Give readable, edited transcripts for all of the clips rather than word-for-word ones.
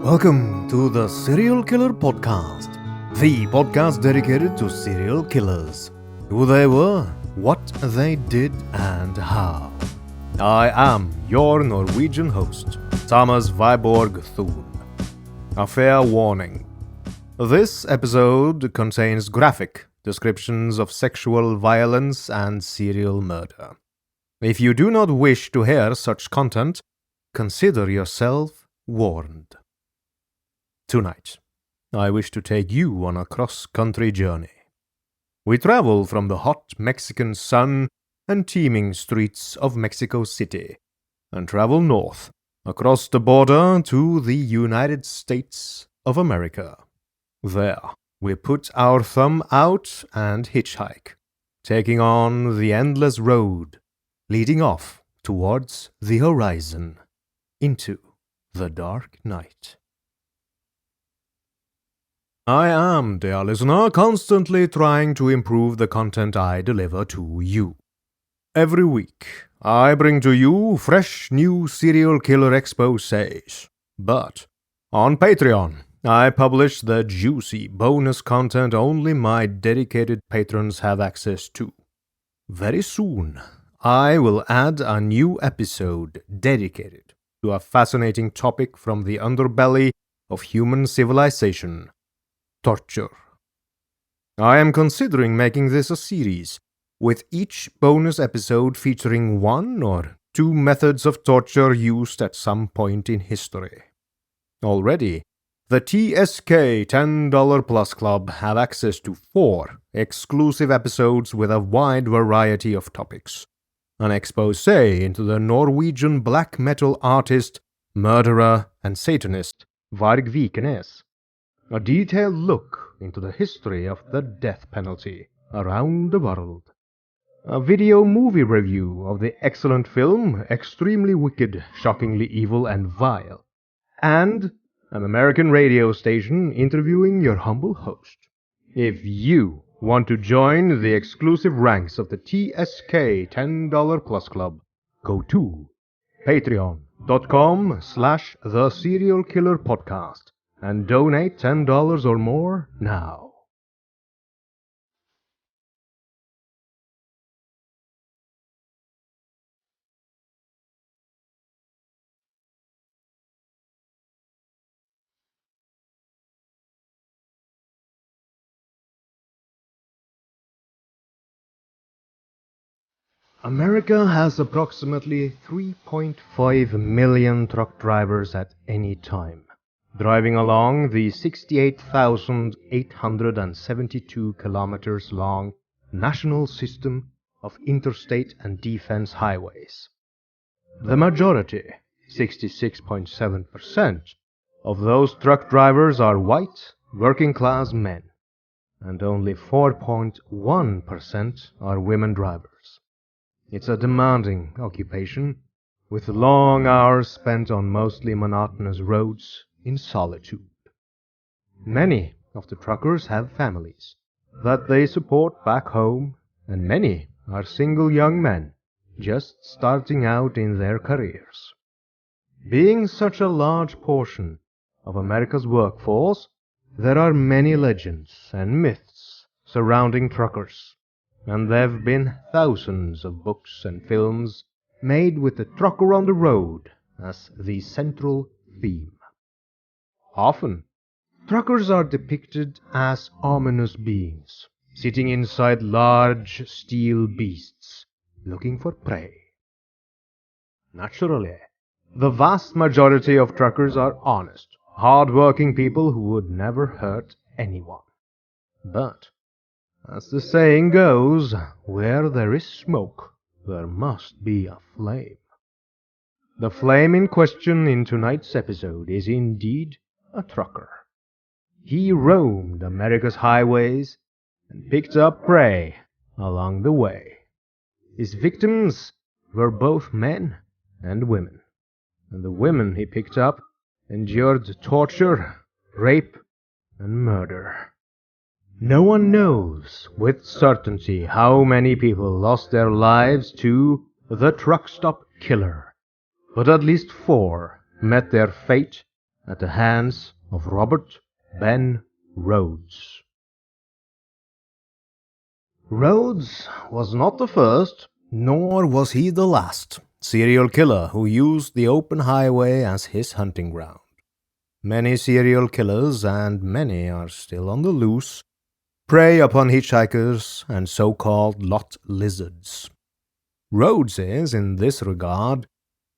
Welcome to the Serial Killer Podcast, the podcast dedicated to serial killers, who they were, what they did, and how. I am your Norwegian host, Thomas Viborg Thun. A fair warning. This episode contains graphic descriptions of sexual violence and serial murder. If you do not wish to hear such content, consider yourself warned. Tonight, I wish to take you on a cross-country journey. We travel from the hot Mexican sun and teeming streets of Mexico City, and travel north, across the border to the United States of America. There, we put our thumb out and hitchhike, taking on the endless road, leading off towards the horizon, into the dark night. I am, dear listener, constantly trying to improve the content I deliver to you. Every week, I bring to you fresh new serial killer exposés. But on Patreon, I publish the juicy bonus content only my dedicated patrons have access to. Very soon, I will add a new episode dedicated to a fascinating topic from the underbelly of human civilization: torture. I am considering making this a series, with each bonus episode featuring one or two methods of torture used at some point in history. Already, the TSK $10 Plus Club have access to 4 exclusive episodes with a wide variety of topics. An exposé into the Norwegian black metal artist, murderer, and Satanist Varg Vikernes. A detailed look into the history of the death penalty around the world. A video movie review of the excellent film Extremely Wicked, Shockingly Evil and Vile. And an American radio station interviewing your humble host. If you want to join the exclusive ranks of the TSK $10 Plus Club, go to patreon.com/The Serial Killer Podcast. And donate $10 or more now. America has approximately 3.5 million truck drivers at any time, driving along the 68,872 kilometers long national system of interstate and defense highways. The majority, 66.7%, of those truck drivers are white, working-class men, and only 4.1% are women drivers. It's a demanding occupation, with long hours spent on mostly monotonous roads in solitude. Many of the truckers have families that they support back home, and many are single young men just starting out in their careers. Being such a large portion of America's workforce, there are many legends and myths surrounding truckers, and there have been thousands of books and films made with the trucker on the road as the central theme. Often, truckers are depicted as ominous beings, sitting inside large steel beasts, looking for prey. Naturally, the vast majority of truckers are honest, hard-working people who would never hurt anyone. But, as the saying goes, where there is smoke, there must be a flame. The flame in question in tonight's episode is indeed a trucker. He roamed America's highways and picked up prey along the way. His victims were both men and women, and the women he picked up endured torture, rape, and murder. No one knows with certainty how many people lost their lives to the truck stop killer, but at least 4 met their fate at the hands of Robert Ben Rhoades. Rhoades was not the first, nor was he the last, serial killer who used the open highway as his hunting ground. Many serial killers, and many are still on the loose, prey upon hitchhikers and so-called lot lizards. Rhoades is, in this regard,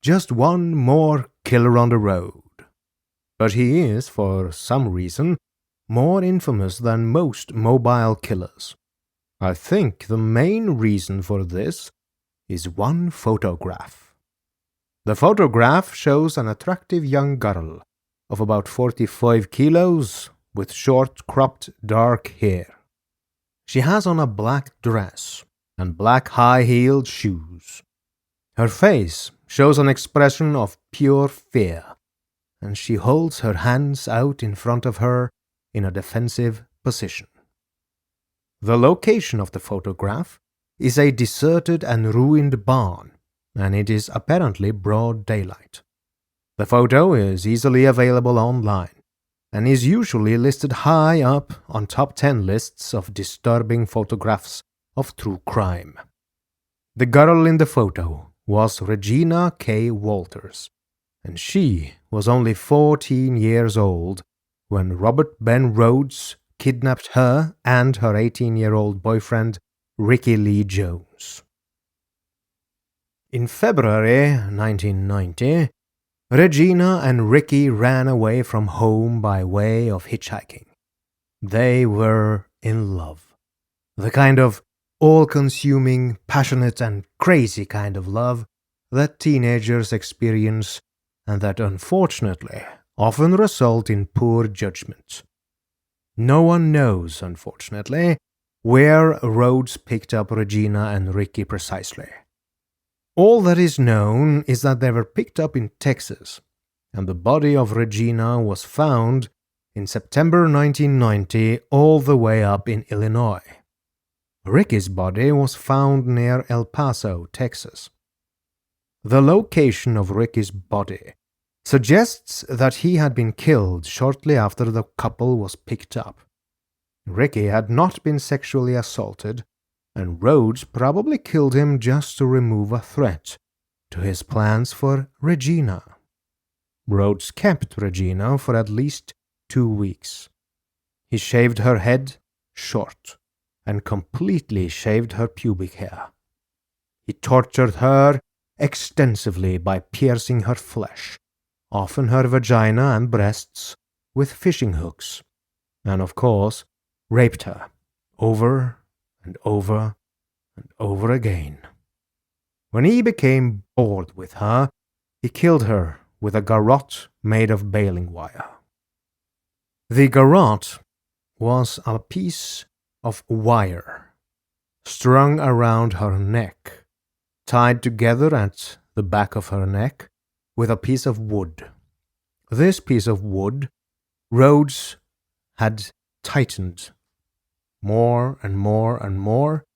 just one more killer on the road. But he is, for some reason, more infamous than most mobile killers. I think the main reason for this is one photograph. The photograph shows an attractive young girl of about 45 kilos with short cropped dark hair. She has on a black dress and black high-heeled shoes. Her face shows an expression of pure fear, and she holds her hands out in front of her in a defensive position. The location of the photograph is a deserted and ruined barn, and it is apparently broad daylight. The photo is easily available online and is usually listed high up on top 10 lists of disturbing photographs of true crime. The girl in the photo was Regina Walters, and she was only 14 years old when Robert Ben Rhoades kidnapped her and her 18-year-old boyfriend, Ricky Lee Jones. In February 1990, Regina and Ricky ran away from home by way of hitchhiking. They were in love. The kind of all-consuming, passionate, and crazy kind of love that teenagers experience and that unfortunately often result in poor judgment. No one knows, unfortunately, where Rhoades picked up Regina and Ricky precisely. All that is known is that they were picked up in Texas, and the body of Regina was found in September 1990 all the way up in Illinois. Ricky's body was found near El Paso, Texas. The location of Ricky's body suggests that he had been killed shortly after the couple was picked up. Ricky had not been sexually assaulted, and Rhoades probably killed him just to remove a threat to his plans for Regina. Rhoades kept Regina for at least 2 weeks. He shaved her head short and completely shaved her pubic hair. He tortured her extensively by piercing her flesh, often her vagina and breasts, with fishing hooks, and of course raped her over and over and over again. When he became bored with her, he killed her with a garrote made of baling wire. The garrote was a piece of wire strung around her neck, tied together at the back of her neck with a piece of wood. This piece of wood Rhoades had tightened more and more and more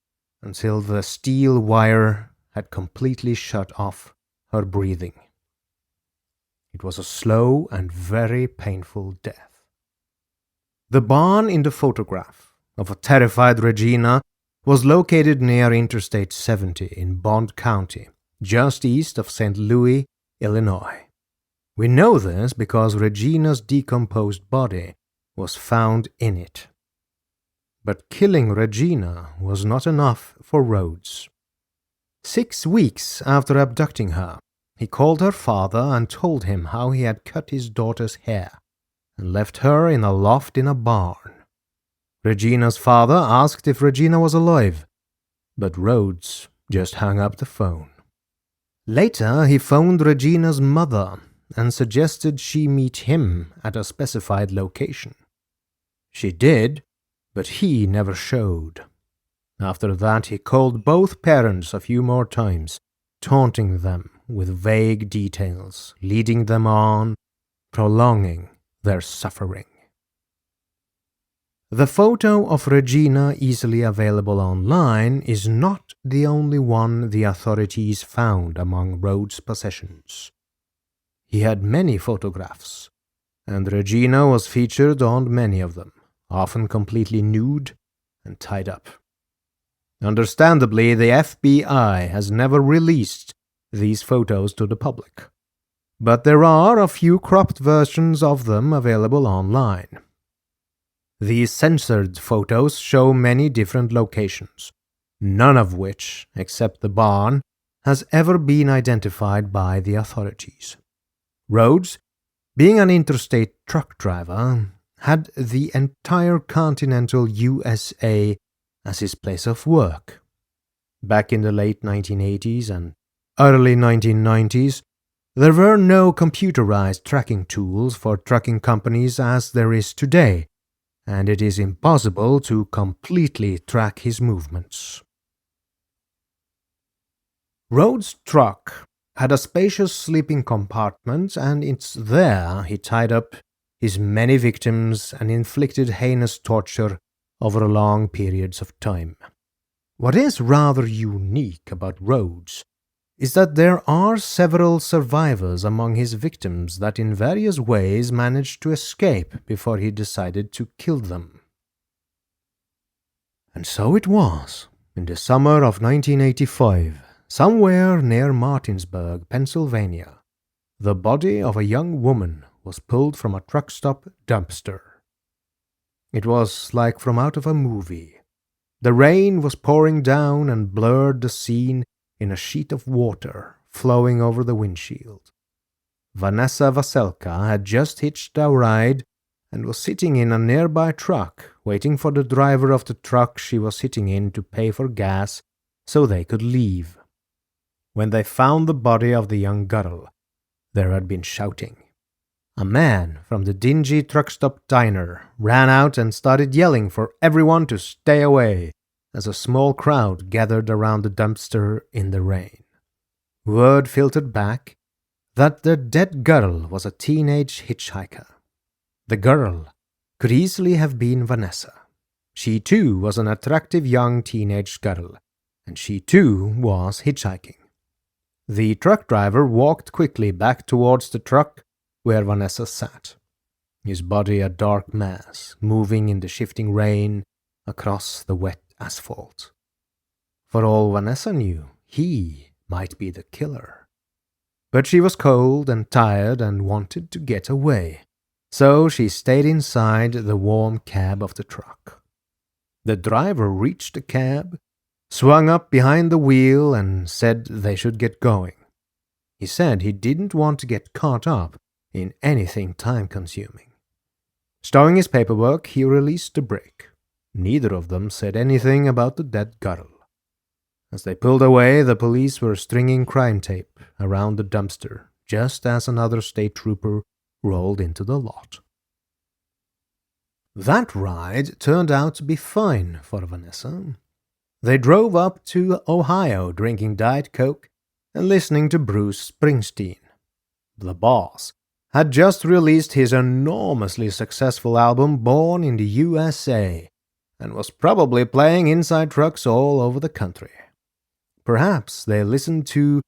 until the steel wire had completely shut off her breathing. It was a slow and very painful death. The barn in the photograph of a terrified Regina was located near Interstate 70 in Bond County, just east of St. Louis, Illinois. We know this because Regina's decomposed body was found in it. But killing Regina was not enough for Rhoades. 6 weeks after abducting her, he called her father and told him how he had cut his daughter's hair and left her in a loft in a barn. Regina's father asked if Regina was alive, but Rhoades just hung up the phone. Later, he phoned Regina's mother and suggested she meet him at a specified location. She did, but he never showed. After that, he called both parents a few more times, taunting them with vague details, leading them on, prolonging their suffering. The photo of Regina easily available online is not the only one the authorities found among Rhoades' possessions. He had many photographs, and Regina was featured on many of them, often completely nude and tied up. Understandably, the FBI has never released these photos to the public, but there are a few cropped versions of them available online. These censored photos show many different locations, none of which, except the barn, has ever been identified by the authorities. Rhoades, being an interstate truck driver, had the entire continental USA as his place of work. Back in the late 1980s and early 1990s, there were no computerized tracking tools for trucking companies as there is today, and it is impossible to completely track his movements. Rhoades' truck had a spacious sleeping compartment, and it's there he tied up his many victims and inflicted heinous torture over long periods of time. What is rather unique about Rhoades is that there are several survivors among his victims that in various ways managed to escape before he decided to kill them. And so it was, in the summer of 1985, somewhere near Martinsburg, Pennsylvania, the body of a young woman was pulled from a truck stop dumpster. It was like from out of a movie. The rain was pouring down and blurred the scene in a sheet of water flowing over the windshield. Vanessa had just hitched a ride and was sitting in a nearby truck, waiting for the driver of the truck she was sitting in to pay for gas so they could leave. When they found the body of the young girl, there had been shouting. A man from the dingy truck stop diner ran out and started yelling for everyone to stay away as a small crowd gathered around the dumpster in the rain. Word filtered back that the dead girl was a teenage hitchhiker. The girl could easily have been Vanessa. She too was an attractive young teenage girl, and she too was hitchhiking. The truck driver walked quickly back towards the truck where Vanessa sat, his body a dark mass, moving in the shifting rain across the wet asphalt. For all Vanessa knew, he might be the killer. But she was cold and tired and wanted to get away, so she stayed inside the warm cab of the truck. The driver reached the cab, swung up behind the wheel, and said they should get going. He said he didn't want to get caught up in anything time-consuming. Stowing his paperwork, he released the brake. Neither of them said anything about the dead girl. As they pulled away, the police were stringing crime tape around the dumpster, just as another state trooper rolled into the lot. That ride turned out to be fine for Vanessa. They drove up to Ohio drinking Diet Coke and listening to Bruce Springsteen. The boss had just released his enormously successful album Born in the USA and was probably playing inside trucks all over the country. Perhaps they listened to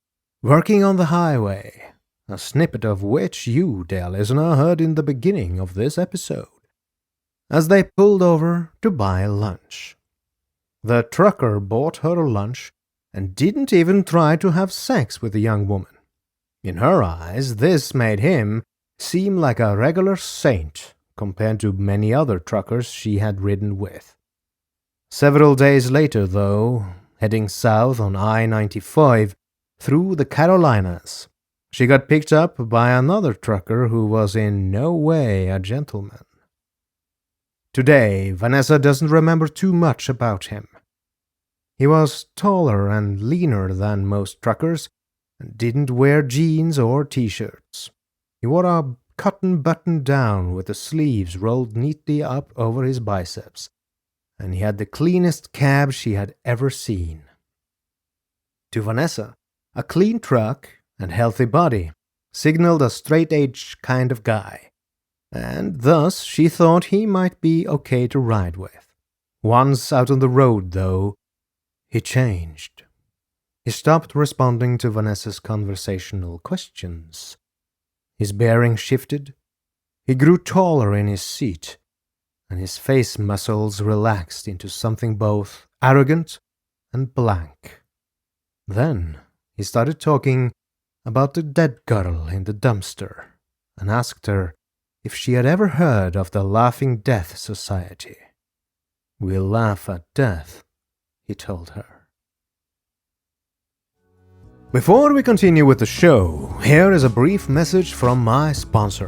Working on the Highway, a snippet of which you, dear listener, heard in the beginning of this episode, as they pulled over to buy lunch. The trucker bought her lunch and didn't even try to have sex with the young woman. In her eyes, this made him seem like a regular saint compared to many other truckers she had ridden with. Several days later, though, heading south on I-95 through the Carolinas, she got picked up by another trucker who was in no way a gentleman. Today, Vanessa doesn't remember too much about him. He was taller and leaner than most truckers and didn't wear jeans or t-shirts. He wore a cotton button-down with the sleeves rolled neatly up over his biceps, and he had the cleanest cab she had ever seen. To Vanessa, a clean truck and healthy body signaled a straight-edge kind of guy, and thus she thought he might be okay to ride with. Once out on the road, though, he changed. He stopped responding to Vanessa's conversational questions. His bearing shifted. He grew taller in his seat, and his face muscles relaxed into something both arrogant and blank. Then he started talking about the dead girl in the dumpster and asked her if she had ever heard of the Laughing Death Society. "We'll laugh at death," he told her. Before we continue with the show, here is a brief message from my sponsor.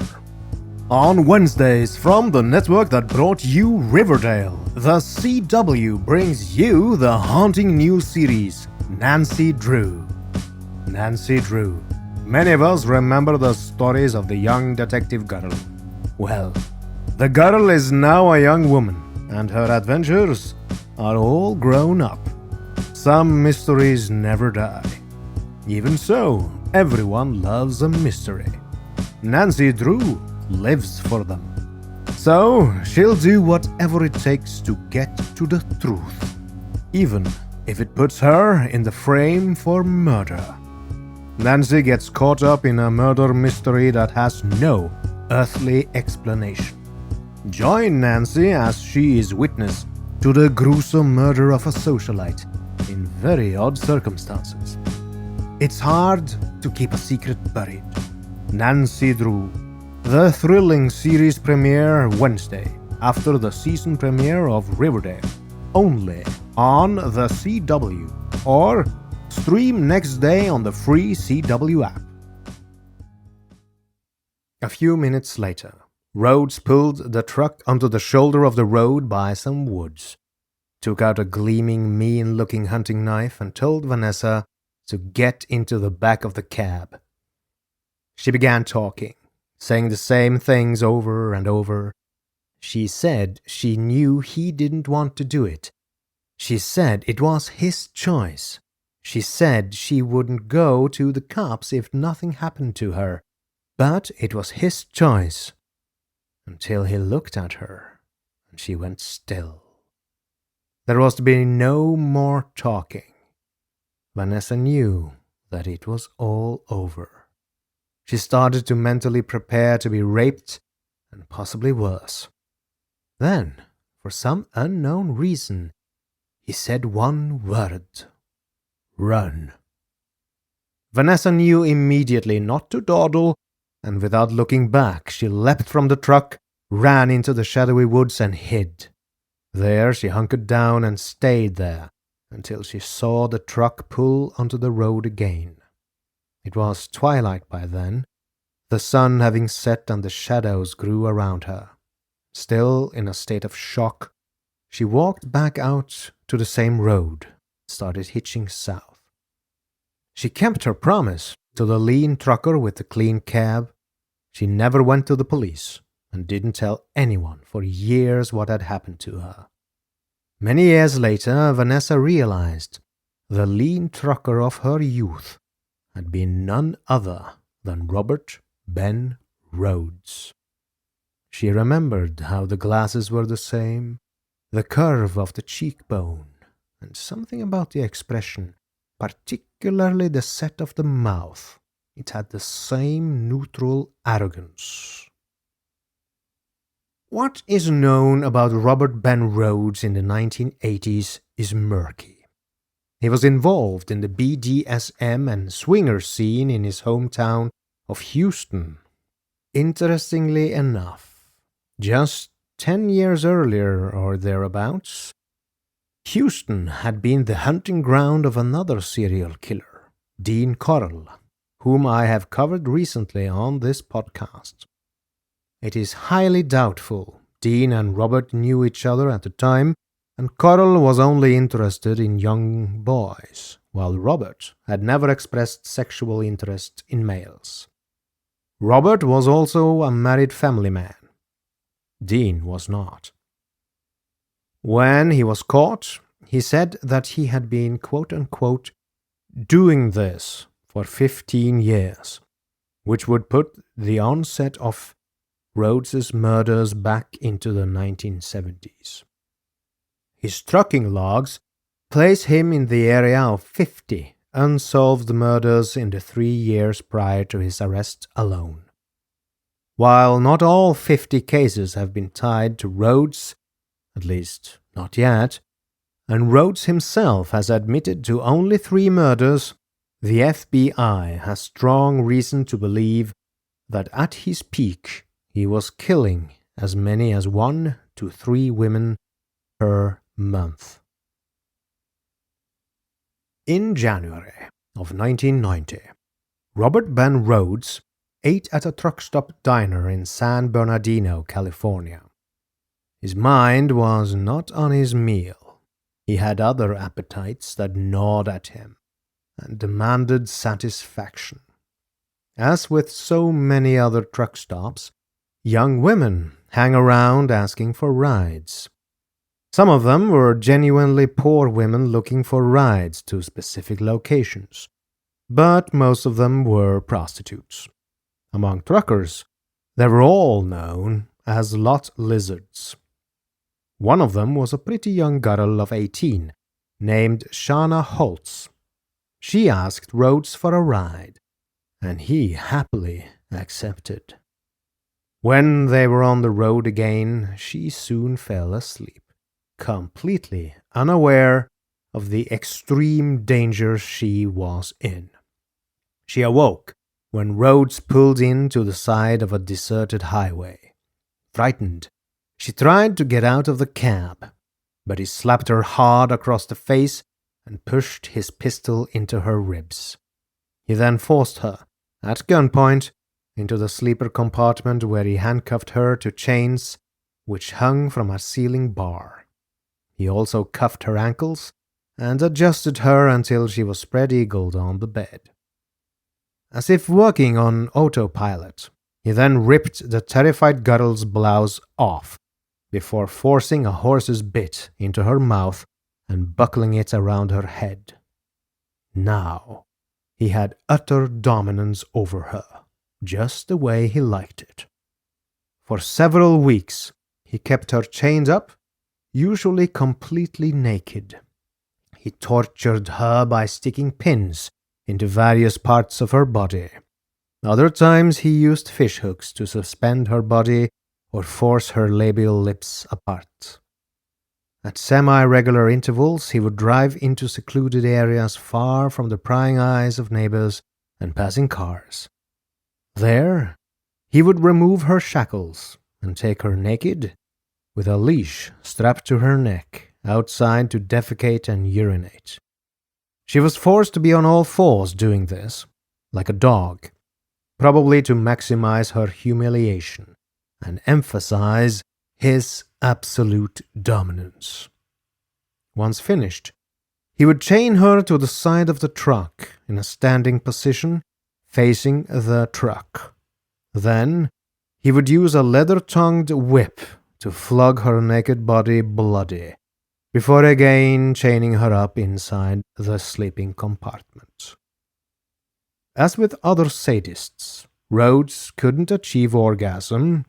On Wednesdays from the network that brought you Riverdale, the CW brings you the haunting new series, Nancy Drew. Nancy Drew. Many of us remember the stories of the young detective girl. Well, the girl is now a young woman, and her adventures are all grown up. Some mysteries never die. Even so, everyone loves a mystery. Nancy Drew lives for them. So, she'll do whatever it takes to get to the truth, even if it puts her in the frame for murder. Nancy gets caught up in a murder mystery that has no earthly explanation. Join Nancy as she is witness to the gruesome murder of a socialite in very odd circumstances. It's hard to keep a secret buried. Nancy Drew. The thrilling series premiere Wednesday after the season premiere of Riverdale, only on the CW, or stream next day on the free CW app. A few minutes later, Rhoades pulled the truck onto the shoulder of the road by some woods, took out a gleaming, mean-looking hunting knife and told Vanessa to get into the back of the cab. She began talking, saying the same things over and over. She said she knew he didn't want to do it. She said it was his choice. She said she wouldn't go to the cops if nothing happened to her, but it was his choice. Until he looked at her, and she went still. There was to be no more talking. Vanessa knew that it was all over. She started to mentally prepare to be raped, and possibly worse. Then, for some unknown reason, he said one word. Run. Vanessa knew immediately not to dawdle, and without looking back, she leapt from the truck, ran into the shadowy woods and hid. There she hunkered down and stayed there until she saw the truck pull onto the road again. It was twilight by then, the sun having set and the shadows grew around her. Still in a state of shock, she walked back out to the same road, started hitching south. She kept her promise to the lean trucker with the clean cab. She never went to the police and didn't tell anyone for years what had happened to her. Many years later, Vanessa realized the lean trucker of her youth had been none other than Robert Ben Rhoades. She remembered how the glasses were the same, the curve of the cheekbone, and something about the expression, particularly the set of the mouth. It had the same neutral arrogance. What is known about Robert Ben Rhoades in the 1980s is murky. He was involved in the BDSM and swinger scene in his hometown of Houston. Interestingly enough, just 10 years earlier or thereabouts, Houston had been the hunting ground of another serial killer, Dean Corll, whom I have covered recently on this podcast. It is highly doubtful Dean and Robert knew each other at the time, and Corll was only interested in young boys, while Robert had never expressed sexual interest in males. Robert was also a married family man. Dean was not. When he was caught, he said that he had been, quote-unquote, doing this for 15 years, which would put the onset of Rhoades' murders back into the 1970s. His trucking logs place him in the area of 50 unsolved murders in the 3 years prior to his arrest alone. While not all 50 cases have been tied to Rhoades, at least not yet, and Rhoades himself has admitted to only 3 murders, the FBI has strong reason to believe that at his peak he was killing as many as 1 to 3 women per month. In January of 1990, Robert Ben Rhoades ate at a truck stop diner in San Bernardino, California. His mind was not on his meal. He had other appetites that gnawed at him and demanded satisfaction. As with so many other truck stops, young women hang around asking for rides. Some of them were genuinely poor women looking for rides to specific locations, but most of them were prostitutes. Among truckers, they were all known as lot lizards. One of them was a pretty young girl of 18 named Shauna Holtz. She asked Rhoades for a ride, and he happily accepted. When they were on the road again, she soon fell asleep, completely unaware of the extreme danger she was in. She awoke when Rhoades pulled in to the side of a deserted highway. Frightened, she tried to get out of the cab, but he slapped her hard across the face and pushed his pistol into her ribs. He then forced her, at gunpoint, into the sleeper compartment where he handcuffed her to chains which hung from a ceiling bar. He also cuffed her ankles and adjusted her until she was spread-eagled on the bed. As if working on autopilot, he then ripped the terrified girl's blouse off before forcing a horse's bit into her mouth and buckling it around her head. Now, he had utter dominance over her, just the way he liked it. For several weeks, he kept her chained up, usually completely naked. He tortured her by sticking pins into various parts of her body. Other times he used fishhooks to suspend her body or force her labial lips apart. At semi-regular intervals, he would drive into secluded areas far from the prying eyes of neighbors and passing cars. There, he would remove her shackles and take her naked, with a leash strapped to her neck, outside to defecate and urinate. She was forced to be on all fours doing this, like a dog, probably to maximize her humiliation and emphasize his absolute dominance. Once finished, he would chain her to the side of the truck in a standing position facing the truck. Then, he would use a leather-tongued whip to flog her naked body bloody, before again chaining her up inside the sleeping compartment. As with other sadists, Rhoades couldn't achieve orgasm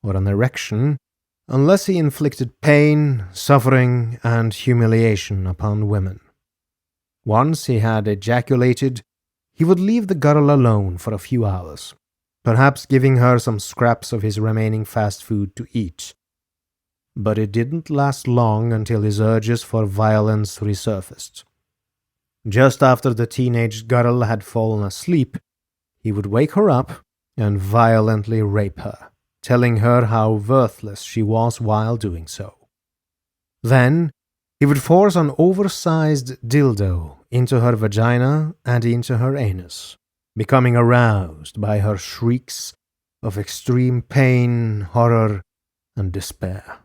or an erection unless he inflicted pain, suffering, and humiliation upon women. Once he had ejaculated, he would leave the girl alone for a few hours, perhaps giving her some scraps of his remaining fast food to eat. But it didn't last long until his urges for violence resurfaced. Just after the teenage girl had fallen asleep, he would wake her up and violently rape her, telling her how worthless she was while doing so. Then, he would force an oversized dildo into her vagina and into her anus, becoming aroused by her shrieks of extreme pain, horror, and despair.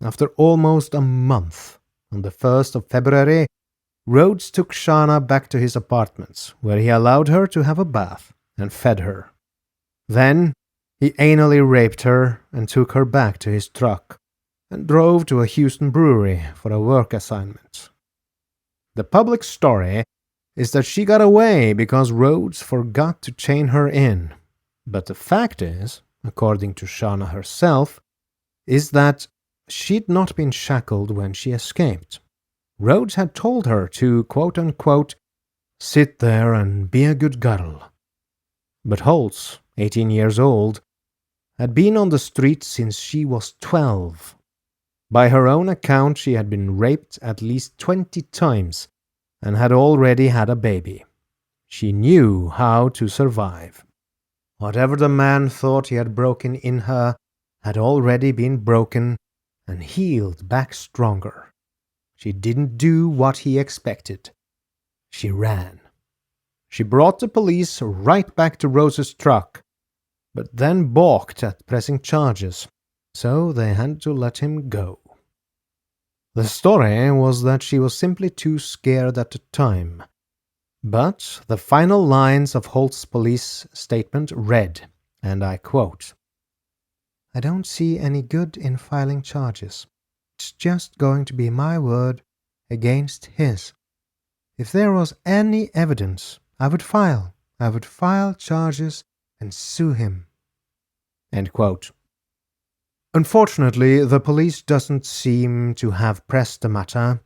After almost a month, on the 1st of February, Rhoades took Shauna back to his apartments, where he allowed her to have a bath and fed her. Then, he anally raped her and took her back to his truck and drove to a Houston brewery for a work assignment. The public story is that she got away because Rhoades forgot to chain her in. But the fact is, according to Shauna herself, is that she'd not been shackled when she escaped. Rhoades had told her to, quote-unquote, sit there and be a good girl. But Holtz, 18 years old, had been on the street since she was 12. By her own account, she had been raped at least 20 times and had already had a baby. She knew how to survive. Whatever the man thought he had broken in her had already been broken and healed back stronger. She didn't do what he expected. She ran. She brought the police right back to Rose's truck, but then balked at pressing charges, so they had to let him go. The story was that she was simply too scared at the time. But the final lines of Holtz's police statement read, and I quote, "I don't see any good in filing charges. It's just going to be my word against his. If there was any evidence, I would file charges and sue him." End quote. Unfortunately, the police doesn't seem to have pressed the matter,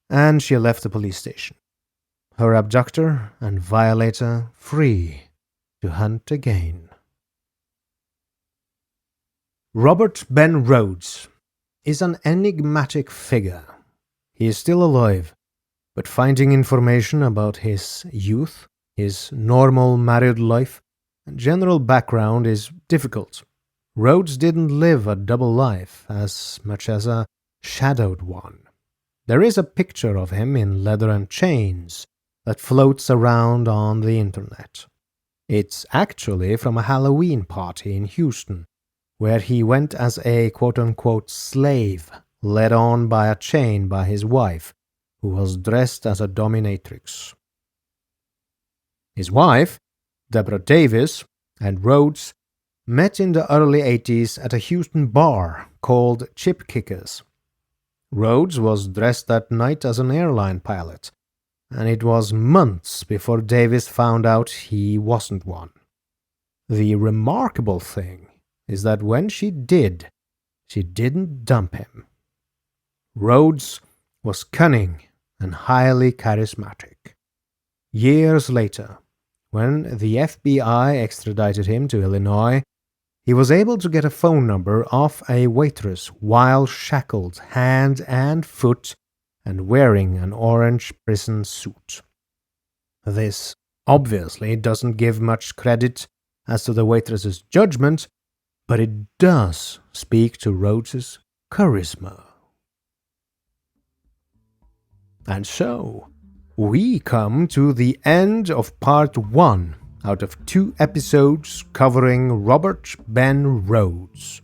and she left the police station. Her abductor and violator free to hunt again. Robert Ben Rhoades is an enigmatic figure. He is still alive, but finding information about his youth, his normal married life, and general background is difficult. Rhoades didn't live a double life as much as a shadowed one. There is a picture of him in leather and chains that floats around on the internet. It's actually from a Halloween party in Houston, where he went as a quote-unquote slave led on by a chain by his wife, who was dressed as a dominatrix. His wife, Deborah Davis, and Rhoades met in the early 80s at a Houston bar called Chip Kickers. Rhoades was dressed that night as an airline pilot, and it was months before Davis found out he wasn't one. The remarkable thing is that when she did, she didn't dump him. Rhoades was cunning and highly charismatic. Years later, when the FBI extradited him to Illinois, he was able to get a phone number off a waitress while shackled hand and foot and wearing an orange prison suit. This obviously doesn't give much credit as to the waitress's judgment, but it does speak to Rhodes's charisma. And so, we come to the end of part 1 out of 2 episodes covering Robert Ben Rhoades.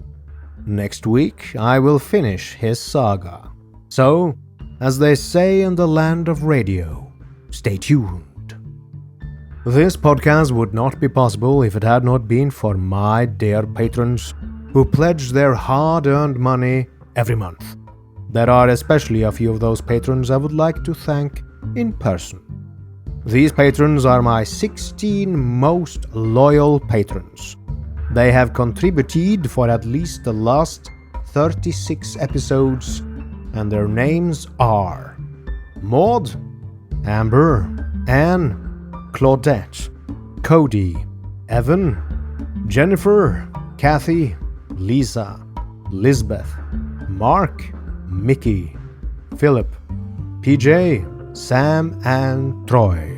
Next week, I will finish his saga. So, as they say in the land of radio, stay tuned. This podcast would not be possible if it had not been for my dear patrons who pledge their hard-earned money every month. There are especially a few of those patrons I would like to thank in person. These patrons are my 16 most loyal patrons. They have contributed for at least the last 36 episodes, and their names are Maud, Amber, Anne, Claudette, Cody, Evan, Jennifer, Kathy, Lisa, Lisbeth, Mark, Mickey, Philip, PJ, Sam, and Troy.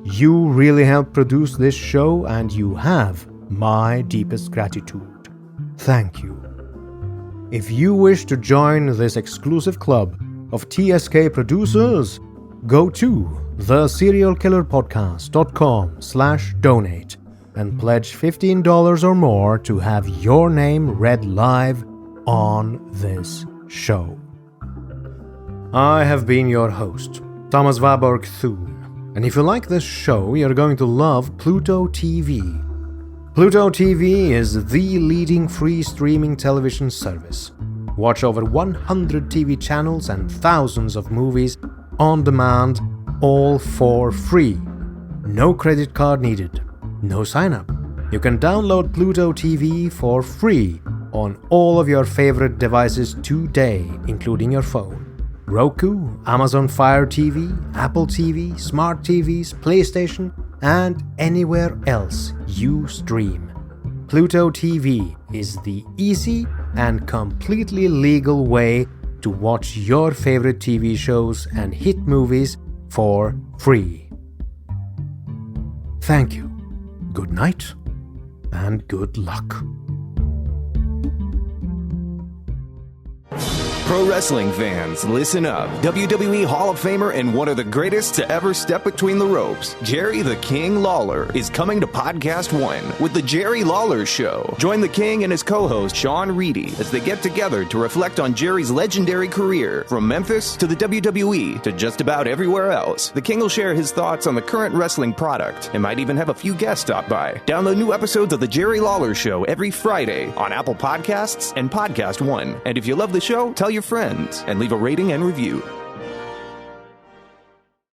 You really help produce this show, and you have my deepest gratitude. Thank you. If you wish to join this exclusive club of TSK producers, go to theserialkillerpodcast.com/donate and pledge $15 or more to have your name read live on this show. I have been your host, Thomas Warburg Thune, and if you like this show, you're going to love Pluto TV. Pluto TV is the leading free streaming television service. Watch over 100 TV channels and thousands of movies on demand, all for free. No credit card needed. No sign up. You can download Pluto TV for free on all of your favorite devices today, including your phone. Roku, Amazon Fire TV, Apple TV, Smart TVs, PlayStation, and anywhere else you stream. Pluto TV is the easy and completely legal way to watch your favorite TV shows and hit movies for free. Thank you, good night, and good luck. Pro wrestling fans, listen up. WWE Hall of Famer and one of the greatest to ever step between the ropes, Jerry the King Lawler, is coming to Podcast One with The Jerry Lawler Show. Join the King and his co-host, Sean Reedy, as they get together to reflect on Jerry's legendary career, from Memphis to the WWE to just about everywhere else. The King will share his thoughts on the current wrestling product and might even have a few guests stop by. Download new episodes of The Jerry Lawler Show every Friday on Apple Podcasts and Podcast One. And if you love the show, tell your friends and leave a rating and review.